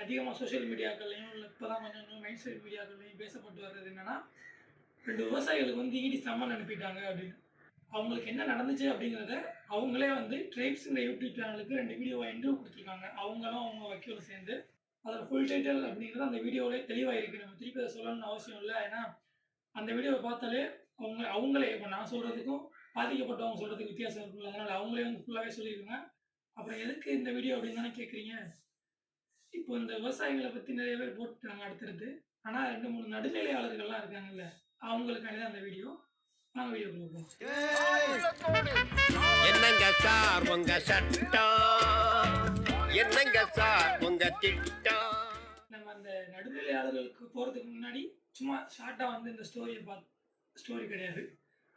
அதிகமாக சோஷியல் மீடியாக்கள்லையும் இல்லை இப்போ தான் கொஞ்சம் மெயின் ஸ்ட்ரீம் மீடியாக்கள்லையும் பேசப்பட்டு வர்றது என்னென்னா 2 விவசாயிகளுக்கு வந்து இடி சம்மன் அனுப்பிட்டாங்க அப்படின்னு. அவங்களுக்கு என்ன நடந்துச்சு அப்படிங்கிறத அவங்களே வந்து ட்ரைப்ஸுங்கிற யூடியூப் சேனலுக்கு 2 வீடியோவை இன்டர்வியூ கொடுத்துருக்காங்க. அவங்களும் அவங்க வக்கீலும் சேர்ந்து அதில் ஃபுல் டைட்டில் அப்படிங்கிறது அந்த வீடியோவிலே தெளிவாக இருக்குது. நம்ம திருப்பி அதை சொல்லணும்னு அவசியம் இல்லை. ஏன்னா அந்த வீடியோவை பார்த்தாலே அவங்களே இப்போ நான் சொல்கிறதுக்கும் பாதிக்கப்பட்டவங்க சொல்கிறதுக்கு வித்தியாசம் இருக்குல்ல. அதனால் அவங்களே வந்து ஃபுல்லாகவே சொல்லியிருக்காங்க. அப்புறம் எதுக்கு இந்த வீடியோ அப்படின்னு தானே கேட்குறீங்க. இப்போ இந்த விவசாயிகளை பற்றி நிறைய பேர் போட்டுட்டாங்க அடுத்தடுத்து. ஆனால் 2, 3 நடுநிலையாளர்கள்லாம் இருக்காங்கல்ல, அவங்களுக்காண்டி தான் அந்த வீடியோ. நாங்கள் வீடியோ கொடுப்போம். என்னங்க சார் உங்க சட்டம், என்னங்க சார் உங்க திட்டம். நம்ம அந்த நடுநிலையாளர்களுக்கு போகிறதுக்கு முன்னாடி சும்மா ஷார்ட்டாக வந்து இந்த ஸ்டோரி கிடையாது,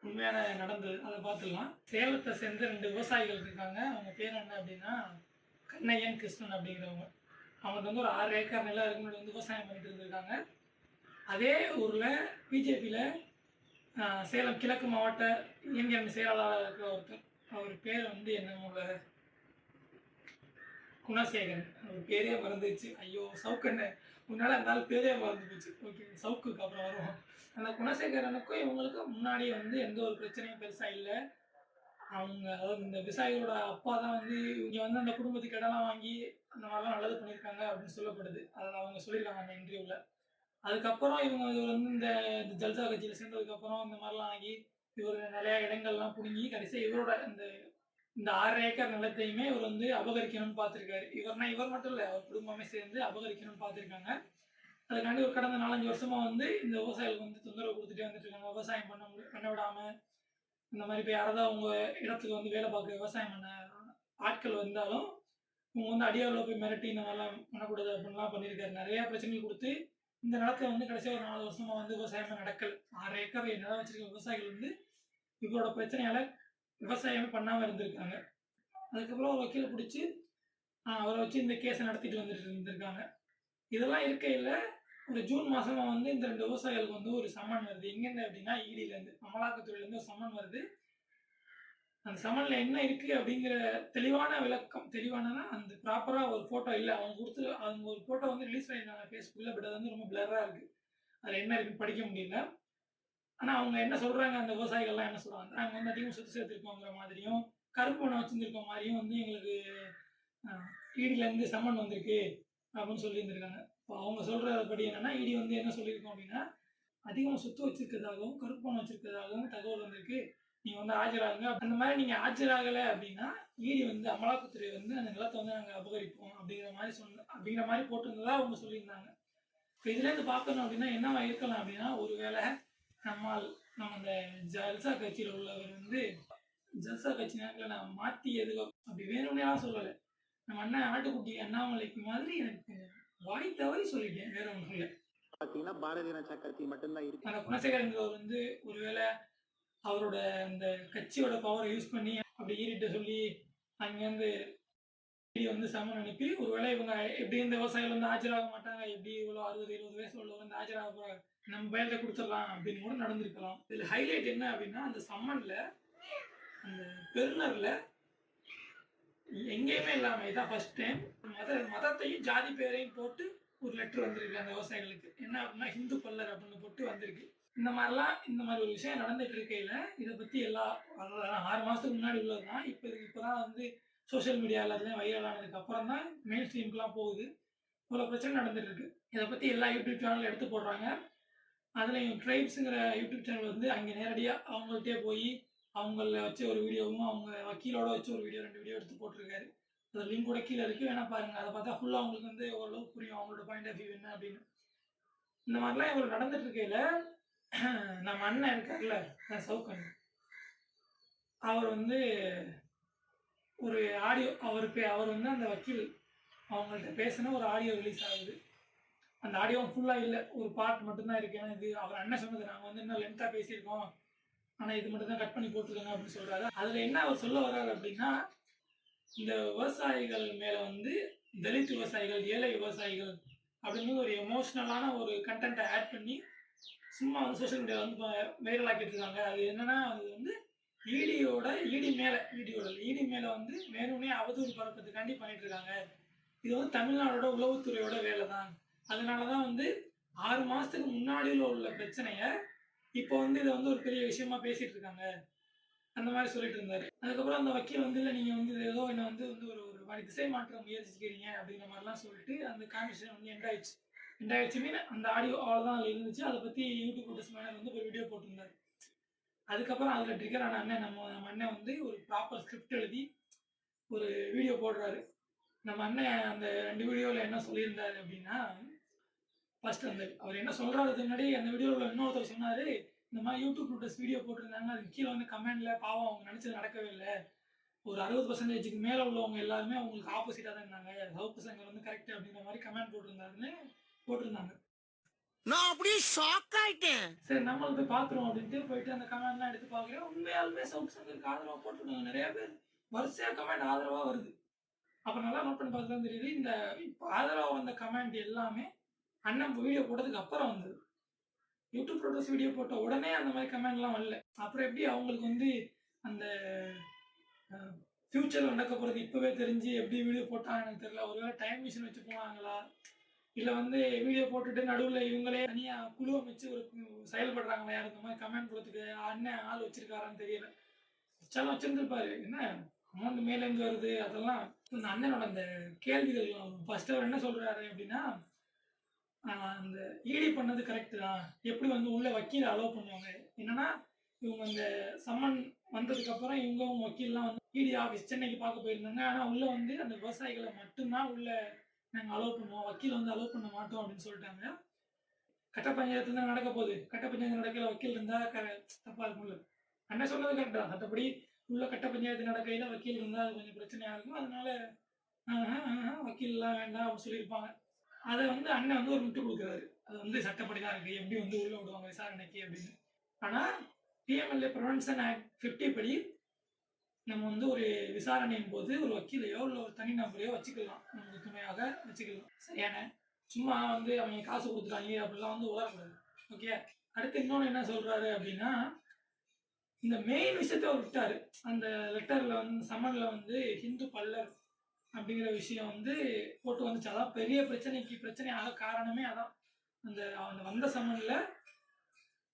உண்மையான நடந்தது அதை பார்த்துடலாம். சேலத்தை சேர்ந்த 2 விவசாயிகள் இருக்காங்க. அவங்க பேர் என்ன அப்படின்னா கண்ணையன், கிருஷ்ணன் அப்படிங்கிறவங்க. அவங்க வந்து ஒரு 6 ஏக்கர் நிலம் இருக்குன்னு வந்து விவசாயம் பண்ணிட்டு இருந்திருக்காங்க. அதே ஊரில் பிஜேபியில் சேலம் கிழக்கு மாவட்ட இளைஞர் செயலாளராக இருக்கிற ஒருத்தர், அவர் பேர் வந்து என்னமோல குணசேகரன். அவர் பேரே மறந்துச்சு. ஐயோ சவுக்கண்ணு, முன்னால் இருந்தாலும் பேரே மறந்து போச்சு. ஓகே, சவுக்குக்கு அப்புறம் வரும். அந்த குணசேகரனுக்கும் இவங்களுக்கும் முன்னாடி வந்து எந்த ஒரு பிரச்சனையும் பெருசாக இல்லை. அவங்க அதாவது இந்த விவசாயிகளோட அப்பா தான் வந்து இங்கே வந்து அந்த குடும்பத்துக்கு இடம்லாம் வாங்கி அந்த மாதிரிலாம் நல்லது பண்ணியிருக்காங்க அப்படின்னு சொல்லப்படுது. அதை அவங்க சொல்லியிருக்காங்க அந்த இன்டர்வியூவில். அதுக்கப்புறம் இவங்க வந்து இந்த ஜல்சா கட்சியில் சேர்ந்ததுக்கப்புறம் இந்த மாதிரிலாம் ஆகி இவர் நிறையா இடங்கள்லாம் பிடுங்கி கடைசியாக இவரோட இந்த 6 ஏக்கர் நிலத்தையுமே இவர் வந்து அபகரிக்கணும்னு பார்த்துருக்காரு. இவர் மட்டும் இல்லை, அவர் குடும்பமே சேர்ந்து அபகரிக்கணும்னு பார்த்துருக்காங்க. அதுக்காண்டி ஒரு கடந்த 4-5 வருஷமாக வந்து இந்த விவசாயிகளுக்கு வந்து தொந்தரவு கொடுத்துட்டே வந்துட்டு இருக்காங்க. விவசாயம் பண்ண விடாமல் இந்த மாதிரி இப்போ யாராவது அவங்க இடத்துக்கு வந்து வேலை பார்க்க விவசாயம் பண்ண ஆட்கள் வந்தாலும் இவங்க வந்து அடியாவில் போய் மிரட்டி இந்த மாதிரிலாம் பண்ணக்கூடாது அப்படின்லாம் பண்ணியிருக்காரு. நிறையா பிரச்சனைகள் கொடுத்து இந்த நிலத்தை வந்து கடைசியாக ஒரு 4 வருஷமாக வந்து விவசாயமே நடக்கல. 6 ஏக்கர் நிலம் வச்சிருக்க விவசாயிகள் வந்து இவரோட பிரச்சனையால் விவசாயமே பண்ணாமல் இருந்திருக்காங்க. அதுக்கப்புறம் ஒரு வக்கீலை பிடிச்சி அவரை வச்சு இந்த கேஸை நடத்திட்டு வந்துட்டு இருந்திருக்காங்க. இதெல்லாம் இருக்கையில் ஒரு ஜூன் மாதமாக வந்து இந்த 2 விவசாயிகளுக்கு வந்து ஒரு சம்மன் வருது. எங்கேருந்து அப்படின்னா இடியிலேருந்து, அமலாக்கத்துறையிலேருந்து ஒரு சம்மன் வருது. அந்த சம்மனில் என்ன இருக்குது அப்படிங்கிற தெளிவான விளக்கம், தெளிவானனா அந்த ப்ராப்பராக ஒரு ஃபோட்டோ இல்லை. அவங்க ஒரு ஃபோட்டோ வந்து ரிலீஸ் பண்ணியிருக்காங்க ஃபேஸ்புக்கில். பட் அது வந்து ரொம்ப பிளராக இருக்குது. அதில் என்ன இருக்குன்னு படிக்க முடியல. ஆனால் அவங்க என்ன சொல்கிறாங்க, அந்த விவசாயிகள்லாம் என்ன சொல்கிறாங்க, நாங்கள் வந்து அதிகமாக சொத்து சேர்த்துருக்கோங்கிற மாதிரியும் கருப்பு பணம் வச்சுருக்க மாதிரியும் வந்து எங்களுக்கு இடியிலேருந்து சம்மன் வந்திருக்கு அப்படின்னு சொல்லியிருந்திருக்காங்க. இப்போ அவங்க சொல்கிறபடி என்னென்னா இடி வந்து என்ன சொல்லியிருக்கோம் அப்படின்னா அதிகமாக சொத்து வச்சுருக்கிறதாகவும் கருப்பு பணம் வச்சுருக்கிறதாகவும் தகவல் வந்திருக்கு, நீங்கள் வந்து ஆஜராகுங்க. அந்த மாதிரி நீங்கள் ஆஜராகலை அப்படின்னா இடி வந்து அமலாக்கத்துறை வந்து அந்த நிலத்தை வந்து நாங்கள் அபகரிப்போம் அப்படிங்கிற மாதிரி போட்டிருந்ததா அவங்க சொல்லியிருந்தாங்க. இப்போ இதுலேருந்து பார்க்கணும் அப்படின்னா என்னவா இருக்கலாம் அப்படின்னா, ஒருவேளை நம்ம அந்த ஜல்சா கட்சியில் உள்ளவர் வந்து ஜல்சா கட்சி நேரத்தில் நான் மாற்றி அப்படி வேணும்னேலாம் சொல்லலை. நம்ம அண்ணன் ஆட்டுக்குட்டி அண்ணாமலைக்கு மாதிரி எனக்கு வாய் தவறி சொல்லிட்டேன், வேற ஒன்றும் இல்லை. பார்த்தீங்கன்னா பாரதிய ஜனதா கட்சி மட்டும்தான் இருக்கு. அந்த குணசேகரங்கிறவர் வந்து ஒருவேளை அவரோட அந்த கட்சியோட பவரை யூஸ் பண்ணி அப்படி ஈரிட்ட சொல்லி அங்கேருந்து வந்து சம்மன் அனுப்பி ஒருவேளை இவங்க எப்படி இந்த விவசாயிகள் வந்து ஆஜராக மாட்டாங்க, எப்படி இவ்வளோ 60-70 வயசு உள்ளவங்க வந்து ஆஜராக போகிறாங்க, நம்ம பயத்தை கொடுத்துடலாம் அப்படின்னு கூட நடந்திருக்கலாம். இதில் ஹைலைட் என்ன அப்படின்னா, அந்த சம்மனில் அந்த பெருனரில் எங்கேயுமே இல்லாமல் இதான் ஃபர்ஸ்ட் டைம் மதத்தையும் ஜாதி பேரையும் போட்டு ஒரு லெட்டர் வந்திருக்கு அந்த விவசாயிகளுக்கு. என்ன அப்படின்னா ஹிந்து பல்லர் அப்படின்னு போட்டு வந்திருக்கு. இந்த மாதிரி ஒரு விஷயம் நடந்துட்டு இருக்கையில் இதை பற்றி 6 மாதத்துக்கு முன்னாடி உள்ளது தான். இப்போ தான் வந்து சோஷியல் மீடியா எல்லாத்துலேயும் வைரல் ஆனதுக்கு அப்புறம் தான் மெயின் ஸ்ட்ரீம்க்குலாம் போகுது. இவ்வளோ பிரச்சனை நடந்துட்டு இருக்கு. இதை பற்றி எல்லா யூடியூப் சேனலும் எடுத்து போடுறாங்க. அதுலேயும் ட்ரைப்ஸுங்கிற யூடியூப் சேனல் வந்து அங்கே நேரடியாக அவங்கள்ட்டே போய் அவங்கள வச்சு ஒரு வீடியோவும் அவங்க வக்கீலோட வச்சு ஒரு வீடியோ 2 வீடியோ எடுத்து போட்டிருக்காரு. அது லிங்க் கூட கீழே இருக்குது, வேணா பாருங்கள். அதை பார்த்தா ஃபுல்லாக அவங்களுக்கு வந்து ஓரளவு புரியும் அவங்களோட பாயிண்ட் ஆஃப் வியூ என்ன அப்படின்னு. இந்த மாதிரிலாம் இவ்வளோ நடந்துட்டு இருக்கையில் நம்ம அண்ணன் இருக்கார்ல சவுக்கன், அவர் வந்து ஒரு ஆடியோ அவர் வந்து அந்த வக்கீல் அவங்கள்ட்ட பேசின ஒரு ஆடியோ ரிலீஸ் ஆகுது. அந்த ஆடியோவும் ஃபுல்லாக இல்லை, ஒரு பார்ட் மட்டும்தான் இருக்குது. ஏன்னா இது அவர் அண்ணன் சொன்னது, நாங்கள் வந்து இன்னும் லென்த்தாக பேசியிருக்கோம், ஆனால் இது மட்டும் தான் கட் பண்ணி போட்டுருக்காங்க அப்படின்னு சொல்கிறாரு. அதில் என்ன அவர் சொல்ல வர்றாரு அப்படின்னா, இந்த விவசாயிகள் மேலே வந்து தலித் விவசாயிகள், ஏழை விவசாயிகள் அப்படின்னு ஒரு எமோஷ்னலான ஒரு கண்டென்ட்டை ஆட் பண்ணி சும்மா வந்து சோஷியல் மீடியாவில் வந்து வைரல் ஆக்கிட்டு இருக்காங்க. அது என்னன்னா, அது வந்து ஈடி மேலே வந்து வேணும்னே அவதூறு பரப்பத்துக்காண்டி பண்ணிட்டு இருக்காங்க. இது வந்து தமிழ்நாடோட உளவுத்துறையோட வேலை தான். அதனால தான் வந்து 6 மாசத்துக்கு முன்னாடி உள்ள பிரச்சனைய, இப்போ வந்து இத வந்து ஒரு பெரிய விஷயமா பேசிட்டு இருக்காங்க. அந்த மாரி சொல்லிட்டு இருந்தாரு. அதுக்கப்புறம் அந்த வக்கீல் வந்து, "இல்ல நீங்க வந்து ஏதோ என்ன வந்து வந்து ஒரு ஒரு மாரி திசை மாற்ற முயற்சிக்கிறீங்க." அப்படிங்கிற மாரிலாம் சொல்லிட்டு அந்த கான்வர்சேஷன் வந்து எண்ட் ஆயிடுச்சு. எண்ட் ஆயிடுச்சு மீன் அந்த ஆடியோ அவ்வளோதான் அதுல இருந்துச்சு. அத பத்தி யூடியூப் புரொடக்ஷன் மேனர் வந்து ஒரு வீடியோ போட்டிருந்தாரு. அதுக்கப்புறம் அதுல ட்ரிகர் ஆன அண்ணன் நம்ம அண்ணன் வந்து ஒரு ப்ராப்பர் ஸ்கிரிப்ட் எழுதி ஒரு வீடியோ போடுறாரு. நம்ம அண்ணன் அந்த 2 வீடியோல என்ன சொல்லியிருந்தாரு அப்படின்னா, ஃபர்ஸ்ட் அந்த அவர் என்ன சொல்றாருக்கு முன்னாடி அந்த வீடியோல இன்னொருத்தர் சொன்னாரு, இந்த மாரி யூடியூப் புரொடக்ஷன் வீடியோ போட்டிருந்தாங்க. அதுக்கு கீழ வந்து கமெண்ட்ல பாவம் அவங்க நினைச்சது நடக்கவே இல்ல. ஒரு 60%க்கு மேல உள்ளவங்க எல்லாருமே அவங்களுக்கு ஆப்போசிட்டா தான் இருந்தாங்க. சவுக்கு சங்கர் வந்து கரெக்ட் அப்படிங்கிற மாரி கமெண்ட் போட்டிருந்தாருன்னு போட்டிருந்தாங்க. நான் அப்படியே ஷாக் ஆயிட்டேன். சரி நம்மளும் போய் பார்த்துருவோம் அப்படின்ட்டு போயிட்டு அந்த கமெண்ட்லாம் எடுத்து பார்க்குறேன். உண்மையாலுமே சவுக்கு சங்கருக்கு ஆதரவா போட்டிருக்காங்க. நெறைய பேர் வரிசையா கமெண்ட் ஆதரவா வருது. அப்ப நல்லா நோட் பண்ணி பார்த்தா தான் தெரியுது. இந்த இப்ப ஆதரவா வந்த கமெண்ட் எல்லாமே அண்ணன் வீடியோ போட்டதுக்கு அப்புறம் வந்தது. யூடியூப் புரொடக்ஷன் வீடியோ போட்ட உடனே அந்த மாரி கமெண்ட்லாம் வரல. அப்புறம் எப்படி அவங்களுக்கு வந்து அந்த ஃபியூச்சர்ல நடக்க போறது இப்பவே தெரிஞ்சு எப்படி வீடியோ போட்டாங்கன்னு எனக்கு தெரியல. ஒருவேளை டைம் மிஷின் வச்சு போனாங்களா? இல்ல வந்து வீடியோ போட்டுட்டு நடுவுல இவங்களே தனியா குழு அமைச்சு ஒரு செயல்படுறாங்களா? யாரும் இந்த மாரி கமெண்ட் போடுறதுக்கு அண்ணன் ஆள் வச்சிருக்காரான்னு தெரியல. வச்சாலும் வச்சிருந்திருப்பாரு. என்ன அமௌண்ட் மேலேருந்து வருது அதெல்லாம். இந்த அண்ணனோட அந்த கேள்விகள் ஃபர்ஸ்ட் அவர் என்ன சொல்றாரு அப்படின்னா, அந்த ஈடி பண்ணது கரெக்ட் தான். எப்படி வந்து உள்ள வக்கீல அலோவ் பண்ணுவாங்க? என்னன்னா, இவங்க அந்த சம்மன் வந்ததுக்கு அப்புறம் இவங்க வக்கீல்லாம் வந்து ஈடி ஆஃபீஸ் சென்னைக்கு பார்க்க போயிருந்தாங்க. ஆனா உள்ள வந்து அந்த விவசாயிகள மட்டும் தான் உள்ள நாங்க அலோவ் பண்ணுவோம். வக்கீல் வந்து அலோவ் பண்ண மாட்டோம் அப்படின்னு சொல்லிட்டாங்க. கட்ட பஞ்சாயத்து தான் நடக்க போகுது. கட்ட பஞ்சாயத்து நடக்கையில வக்கீல் இருந்தா தப்பா இருக்கும்ல. அண்ணன் சொன்னது கரெக்ட் தான். மத்தபடி உள்ள கட்ட பஞ்சாயத்து நடக்கையில வக்கீல் இருந்தா அது கொஞ்சம் பிரச்சனையா இருக்கும். அதனால வக்கீல்லாம் வேண்டாம் அப்படின்னு சொல்லியிருப்பாங்க. அத வந்து அண்ணன் வந்து ஒரு முட்டு குடுக்குறாரு. அது வந்து சட்டப்படி தான் இருக்கு. எப்படி வந்து உள்ள விடுவாங்க விசாரணைக்கு அப்படின்னு. ஆனா பிஎம்எல்ஏ பிரிவென்ஷன் ஆக்ட் 50 படி நம்ம வந்து ஒரு விசாரணையின் போது ஒரு வக்கீலையோ இல்ல ஒரு தனிநபரையோ வச்சுக்கலாம். நமக்கு துணையாக வச்சுக்கலாம். சரியானே? சும்மா வந்து அவங்க காசு குடுத்துட்டாங்க அப்படிலாம் வந்து உளரக்கூடாது. ஓகே. அடுத்து இன்னொன்னு என்ன சொல்றாரு அப்படின்னா, இந்த மெயின் விஷயத்த அவர் விட்டாரு. அந்த லெட்டர்ல வந்து சம்மன்ல வந்து ஹிந்து பல்லர் அப்படிங்கிற விஷயம் வந்து போட்டு வந்துச்சு. அதான் பெரிய பிரச்சனை ஆக காரணமே அதான். அந்த அந்த வந்த சம்மன்ல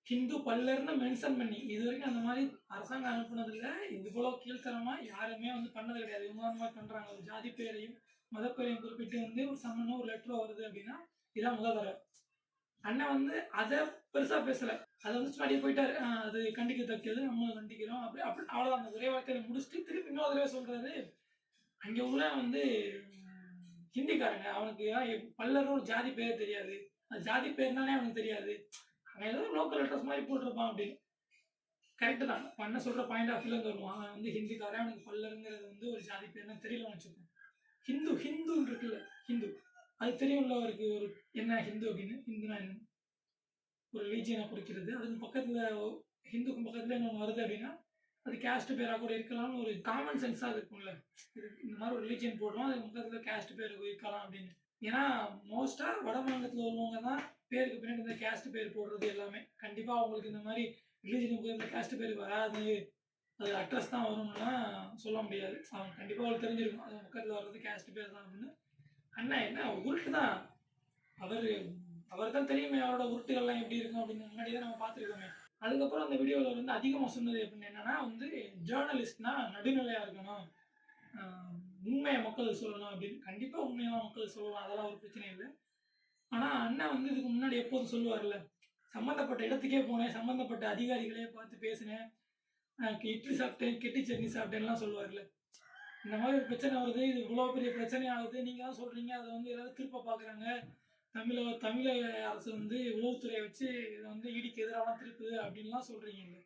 ஹிந்து பல்லர்ன்னு மென்ஷன் பண்ணி, இதுவரைக்கும் அந்த மாரி அரசாங்கம் அனுப்புனதில்ல. இவ்வளோ கீழ்த்தரமா யாருமே வந்து பண்ணது கிடையாது. இவங்க அந்த மாரி பண்றாங்க. ஒரு ஜாதி பேரையும், மத பேரையும் குறிப்பிட்டு வந்து ஒரு சம்மனோ, ஒரு லெட்டரோ வருது அப்படின்னா, இதான் முதல் தடவ. அண்ணன் வந்து அத பெருசா பேசல. அத வந்து சும்மா அப்படியே போயிட்டாரு. அது கண்டிக்கத்தக்கது. நம்மளும் கண்டிக்கிறோம். அப்படி அப்படி அவ்வளோதான். அந்த ஒரே வார்த்தையில முடிச்சுட்டு திருப்பி இன்னொரு தடவ சொல்றாரு. அங்க உள்ள வந்து ஹிந்திக்காரங்க. அவனுக்கு பல்லர்னு ஒரு ஜாதி பேரே தெரியாது. அது ஜாதி பேருனாலே அவனுக்கு தெரியாது. அவன் ஏதோ லோக்கல் அட்ரஸ் மாரி போட்டிருப்பான் அப்படின்னு. கரெக்ட் தான். அண்ணன் சொல்ற பாயிண்ட் ஆஃப் வியூல வருவான். அவன் வந்து ஹிந்திக்காரன். அவனுக்கு பல்லருங்கிறது வந்து ஒரு ஜாதி பேருன்னு தெரியலன்னு வச்சுக்கோங்க. ஹிந்துன்னு இருக்குல்ல. ஹிந்து. அது தெரியும்ல அவருக்கு ஒரு என்ன ஹிந்து அப்படின்னு. ஹிந்துனா என்ன? ஒரு ரிலீஜியனை குறிக்கிறது. அதுக்கு பக்கத்துல ஹிந்துக்கும் பக்கத்துல இன்னொன்னு வருது அப்படின்னா, அது கேஸ்ட் பேரா கூட இருக்கலாம்னு ஒரு காமன் சென்ஸா இருக்கும்ல. இந்த மாதிரி ஒரு ரிலீஜியன் போடுறோம். அதுக்கு பக்கத்துல கேஸ்ட் பேர் இருக்கலாம் அப்படின்னு. ஏன்னா மோஸ்டா வட மாநிலத்துல உள்ளவங்க தான் பேருக்கு பின்னாடி இந்த கேஸ்ட் பேர் போடுறது எல்லாமே. கண்டிப்பா அவங்களுக்கு இந்த மாதிரி ரிலீஜியன் பக்கத்துல கேஸ்ட் பேர் வராது. அது அட்ரஸ் தான் வரும்லாம் சொல்ல முடியாது. அவன் கண்டிப்பா அவங்களுக்கு தெரிஞ்சிருக்கும். அது பக்கத்துல வர்றது கேஸ்ட் பேர் தான் அப்படின்னு. அண்ணா என்ன உருட்டு தான். அவர் தான் தெரியுமே அவரோட உருட்டுகள்லாம் எப்படி இருக்கும் அப்படின்னு முன்னாடி தான் நம்ம பார்த்துருக்கோமே. அதுக்கப்புறம் அந்த வீடியோவில் வந்து அதிகமாக சொன்னது எப்படின்னு என்னன்னா வந்து ஜேர்னலிஸ்ட்னா நடுநிலையாக இருக்கணும். உண்மையை மக்கள் சொல்லணும் அப்படின்னு. கண்டிப்பாக உண்மையெல்லாம் மக்கள் சொல்லலாம். அதெல்லாம் ஒரு பிரச்சனை இல்லை. ஆனால் அண்ணன் வந்து இதுக்கு முன்னாடி எப்போதும் சொல்லுவார்ல, சம்மந்தப்பட்ட இடத்துக்கே போனேன், சம்மந்தப்பட்ட அதிகாரிகளே பார்த்து பேசினேன், இட்லி சாப்பிட்டேன், கெட்டி சட்னி சாப்பிட்டேன்லாம் சொல்லுவார்ல. இந்த மாதிரி ஒரு பிரச்சனை வருது, இது இவ்வளோ பெரிய பிரச்சனை ஆகுது, நீங்கள் தான் சொல்கிறீங்க, அதை வந்து எல்லாரும் திருப்ப பார்க்குறாங்க. தமிழக அரசு வந்து உளவுத்துறையை வச்சு இதை வந்து ஈடிக்கு எதிராலாம் திருப்புது அப்படின்லாம் சொல்கிறீங்கல்ல.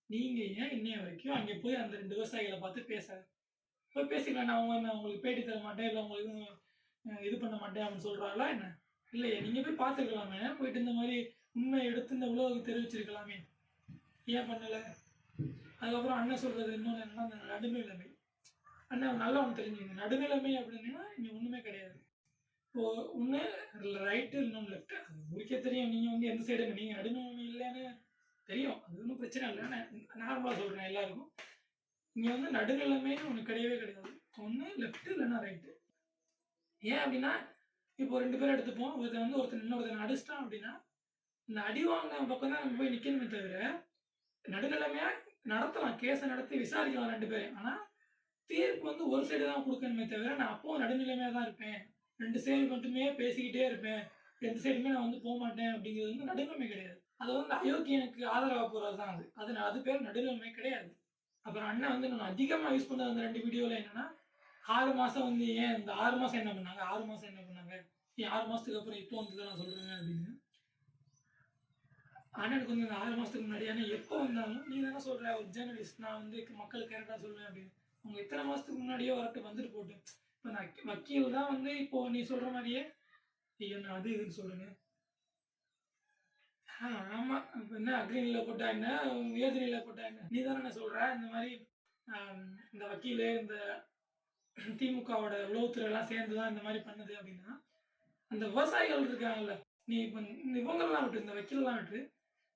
நீங்கள் ஏன் இன்னைய வரைக்கும் அங்கே போய் அந்த 2 விவசாயிகளை பார்த்து போய் பேசிக்கலாம். நான் உங்களுக்கு பேட்டி தர மாட்டேன், இல்லை உங்களுக்கு இது பண்ண மாட்டேன் அப்படின்னு சொல்கிறாங்களா என்ன? இல்லையே, நீங்கள் போய் பார்த்துருக்கலாமே. போயிட்டு இந்த மாதிரி உண்மையை எடுத்து இந்த உலகுக்கு தெரிவிச்சிருக்கலாமே. ஏன் பண்ணலை? அதுக்கப்புறம் அண்ணன் சொல்கிறது இன்னொன்று என்னன்னா, அந்த நடுநிலைமை. அண்ணன் நல்லா ஒன்று தெரிஞ்சுங்க. நடுநிலைமை அப்படின்னா இங்கே ஒன்றுமே கிடையாது. இப்போ ஒன்று ரைட்டு, இன்னொன்று லெஃப்ட்டு. அது உங்களுக்கே தெரியும். நீங்கள் வந்து எந்த சைடுங்க, நீங்கள் நடுநிலைமை இல்லைன்னு தெரியும். அது ஒன்றும் பிரச்சனை இல்லை. நான் நார்மலாக சொல்கிறேன் எல்லாருக்கும். இங்கே வந்து நடுநிலைமைன்னு ஒன்று கிடையவே கிடையாது. ஒன்று லெஃப்ட்டு இல்லைன்னா ரைட்டு. ஏன் அப்படின்னா, இப்போ 2 பேர் எடுத்துப்போம். ஒருத்தன் இன்னொருத்தன அடிச்சிட்டான் அப்படின்னா, இந்த அடி வாங்குனவன் பக்கம் தான் நம்ம போய் நிக்கணுமே தவிர, நடுநிலைமையா நடத்தலாம். கேஸ நடத்தி விசாரிக்கலாம் 2 பேரையும். ஆனா, தீர்ப்பு வந்து ஒரு சைடு தான் குடுக்கணுமே தவிர, நான் அப்பவும் நடுநிலைமையா தான் இருப்பேன். 2 சைடு மட்டுமே பேசிக்கிட்டே இருப்பேன். எந்த சைடுமே நான் வந்து போமாட்டேன் அப்படிங்கிறது வந்து நடுநிலைமை கிடையாது. அது வந்து அயோக்கியனுக்கு ஆதரவா போறது தான் அது. அது பேர் நடுநிலைமை கிடையாது. அப்புறம் அண்ணன் வந்து நான் அதிகமா யூஸ் பண்ணது அந்த 2 வீடியோல என்னன்னா, 6 மாசம் வந்து ஏன் இந்த 6 மாசம் என்ன பண்ணாங்க? 6 மாசம் என்ன பண்ணாங்க? ஏன் 6 மாசத்துக்கு அப்புறம் இப்போ வந்து நான் சொல்றேன் அப்படின்னு. அண்ணனுக்கு வந்து இந்த 6 மாசத்துக்கு முன்னாடி ஏன்னா எப்போ வந்தாலும் நீ தானே சொல்ற ஒரு ஜேர்னலிஸ்ட் நான் வந்து மக்களுக்கு கரெக்டா சொல்லுவேன் அப்படின்னு. அவங்க எத்தனை மாசத்துக்கு முன்னாடியே வரட்டும் வந்துட்டு போட்டும். இப்போ நான் வக்கீல் தான் வந்து இப்போ நீ சொல்ற மாதிரியே ஐயோ நான் அது இதுன்னு சொல்றேங்க. ஆமா. இப்ப என்ன அக்ரில போட்டா என்ன? உயர்திணையில போட்டா என்ன? நீ தானே சொல்ற இந்த மாதிரி இந்த வக்கீலு இந்த திமுகவோட உளவுத்துறை எல்லாம் சேர்ந்து தான் இந்த மாதிரி பண்ணுது அப்படின்னா, அந்த விவசாயிகள் இருக்காங்கல்ல, நீ இப்ப இவங்கெல்லாம் விட்டு, இந்த வக்கீல்லாம் விட்டு,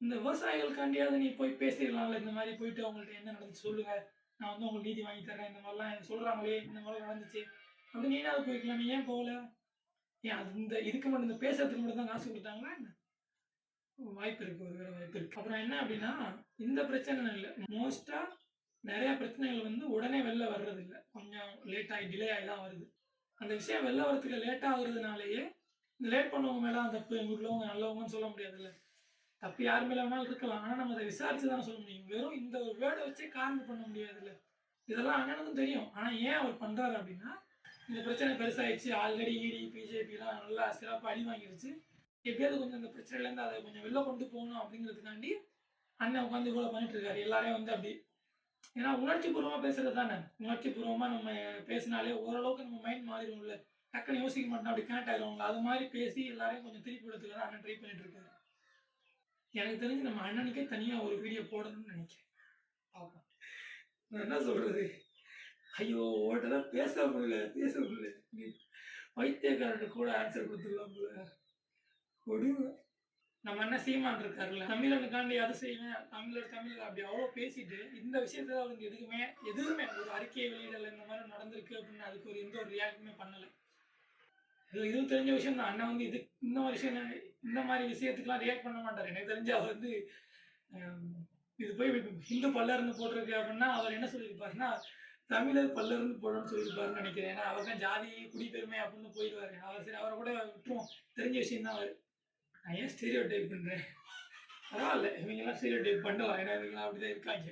இந்த விவசாயிகளுக்காண்டியாவது நீ போய் பேசிடலாம்ல. இந்த மாதிரி போயிட்டு அவங்கள்ட்ட என்ன நடந்துச்சு சொல்லுங்க. நான் வந்து உங்களுக்கு நீதி வாங்கி தர்றேன். இந்த மாதிரிலாம் சொல்றாங்களே, இந்த மாதிரிலாம் நடந்துச்சு. அப்படி நீனாவது போய்க்கலாம். நீ ஏன் போகல? ஏன் அது இந்த இதுக்கு மட்டும் இந்த பேசுறதுக்கு மட்டும் தான் காசு குடுத்தாங்களா என்ன? வாய்ப்பு இருக்கு. ஒரு வேளை வாய்ப்பு இருக்கு. அப்புறம் என்ன அப்படின்னா, இந்த பிரச்சனை இல்ல. மோஸ்ட்டா நெறைய பிரச்சனைகள் வந்து உடனே வெளில வர்றதில்ல. கொஞ்சம் லேட் ஆகி டிலே ஆகி தான் வருது. அந்த விஷயம் வெளில வரதுக்கு லேட் ஆகுறதுனாலேயே, இந்த லேட் பண்ணவங்க மேல தான் தப்பு. இங்க உள்ளவங்க நல்லவங்கன்னு சொல்ல முடியாதுல்ல. தப்பு யார் மேல வேணாலும் இருக்கலாம். ஆனா நம்ம அத விசாரிச்சு தானே சொல்ல முடியும். வெறும் இந்த ஒரு வேர்ட வச்சே காரணம் பண்ண முடியாதுல்ல. இதெல்லாம் அண்ணனுக்கும் தெரியும். ஆனா ஏன் அவர் பண்றாரு அப்படின்னா, இந்த பிரச்சனை பெருசாயிடுச்சு. ஆல்ரெடி இடி, பிஜேபிலாம் நல்லா சிறப்பா அடி வாங்கிருச்சு. எப்படியாவது கொஞ்சம் இந்த பிரச்சனையிலேருந்து அத கொஞ்சம் வெளில கொண்டு போகணும் அப்படிங்கிறதுக்காண்டி, அண்ணன் உட்காந்து இவ்வளோ பண்ணிட்டு இருக்காரு. எல்லாரையும் வந்து அப்படி ஏன்னா உணர்ச்சி பூர்வமா பேசுறது தானே. உணர்ச்சி பூர்வமா நம்ம பேசினாலே ஓரளவுக்கு நம்ம மைண்ட் மாறிடும்ல. டக்குன்னு யோசிக்க மாட்டோம். அப்படி கனெக்ட் ஆயிருவோம்ல. அது மாரி பேசி எல்லாரையும் கொஞ்சம் திருப்பி விடறதுக்கு தான் அண்ணன் ட்ரை பண்ணிட்டு இருக்காரு. எனக்கு தெரிஞ்சு நம்ம அண்ணனுக்கே தனியா ஒரு வீடியோ போடணும்னு நினைக்கிறேன். பாப்போம். நான் என்ன சொல்றது? ஐயோ! உன்கிட்ட தான் பேச முடியல. நீ பைத்தியக்காரன்ட்ட கூட ஆன்சர் குடுத்துடலாம் போல. கொடும. நம்ம அண்ணன் சீமான் இருக்காருல்ல. தமிழனுக்காண்டி அது செய்வேன். தமிழர் அப்படி அவ்வளோ பேசிட்டு, இந்த விஷயத்துல அவர் வந்து எதுவுமே ஒரு அறிக்கை வெளியிடல. இந்த மாதிரி நடந்திருக்கு அப்படின்னு அதுக்கு எந்த ஒரு ரியாக்ட்டுமே பண்ணல. இதுவும் தெரிஞ்ச விஷயம் தான். அண்ணன் வந்து இந்த மாதிரி விஷயத்துக்குலாம் ரியாக்ட் பண்ண மாட்டாரு. எனக்கு தெரிஞ்சு அவர் வந்து அம் இது போய் ஹிந்து பல்லர்ன்னு போட்டிருக்கு அப்படின்னா, அவர் என்ன சொல்லியிருப்பாருன்னா, தமிழர் பல்லர்ன்னு போடணும்னு சொல்லியிருப்பாருன்னு நினைக்கிறேன். ஏன்னா அவர் தான் ஜாதி, குடிப்பெருமை அப்படின்னு போயிருவாரு. சரி அவர கூட விட்டுருவோம். தெரிஞ்ச விஷயம் தான் அவரு. நான் ஏன் ஸ்டீரியோ டைப் பண்றேன்? பரவால்ல. இவங்கலாம் ஸ்டீரியோ டைப் பண்ணலாம். ஏன்னா இவங்கலாம் அப்படிதான் இருக்காங்க.